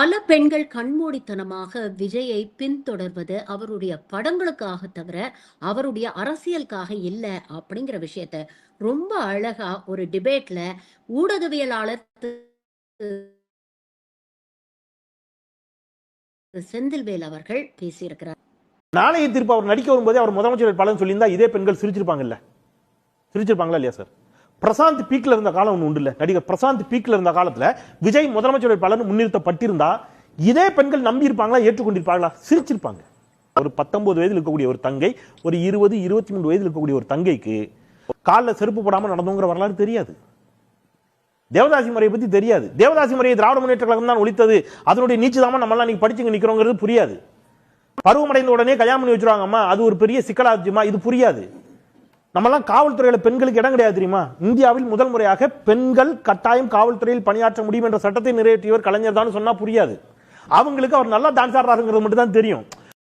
பல பெண்கள் கண்மூடித்தனமாக விஜயை பின்தொடர்வது அவருடைய படங்களுக்காக தவிர அவருடைய அரசியலுக்காக இல்ல அப்படிங்கிற விஷயத்த ரொம்ப அழகா ஒரு டிபேட்ல ஊடகவியலாளர் செந்தில்வேல் அவர்கள் பேசியிருக்கிறார். நாளைய தீர்ப்பு அவர் நடிக்க வரும்போதே அவர் முதலமைச்சர் பலன் சொல்லியிருந்தா இதே பெண்கள் சிரிச்சிருப்பாங்கல்ல? சிரிச்சிருப்பாங்களா இல்லையா சார்? பிரசாந்த் பீக்ல இருந்த காலம் ஒன்று உண்டு இல்ல, நடிகர் பிரசாந்த் பீக்ல இருந்த காலத்துல விஜய் முதலமைச்சர் பலன் முன்னிறுத்தப்பட்டிருந்தா இதே பெண்கள் நம்பி இருப்பாங்களா, ஏற்றுக்கொண்டிருப்பாங்களா? சிரிச்சிருப்பாங்க. ஒரு 19 வயதில் இருக்கக்கூடிய ஒரு தங்கை, ஒரு 20, 23 வயதில் இருக்கக்கூடிய ஒரு தங்கைக்கு காலில் செருப்பு போடாமல் நடந்துங்கிற வரலாறு தெரியாது. தேவதாசி முறையை பத்தி தெரியாது. தேவதாசி முறையை திராவிட முன்னேற்ற கழகம் தான் ஒழித்தது, அதனுடைய நீச்சுதாம நம்ம எல்லாம் நீங்க படிச்சுங்க நிக்கிறோங்கிறது புரியாது. பருவமடைந்த உடனே கல்யாணம் பண்ணி வச்சிருவாங்க அம்மா, அது ஒரு பெரிய சிக்கலாச்சுமா, இது புரியாது. நம்மெல்லாம் காவல்துறையில பெண்களுக்கு இடம் கிடையாது தெரியுமா? இந்தியாவில் முதல் முறையாக பெண்கள் கட்டாயம் காவல்துறையில் பணியாற்ற முடியும் என்ற சட்டத்தை நிறைவேற்றியவர் கலைஞர் தான் சொன்னா புரியாது. அவங்களுக்கு அவர் நல்லா டான்ஸ் ஆடுறாருங்கிறது மட்டும் தான் தெரியும்.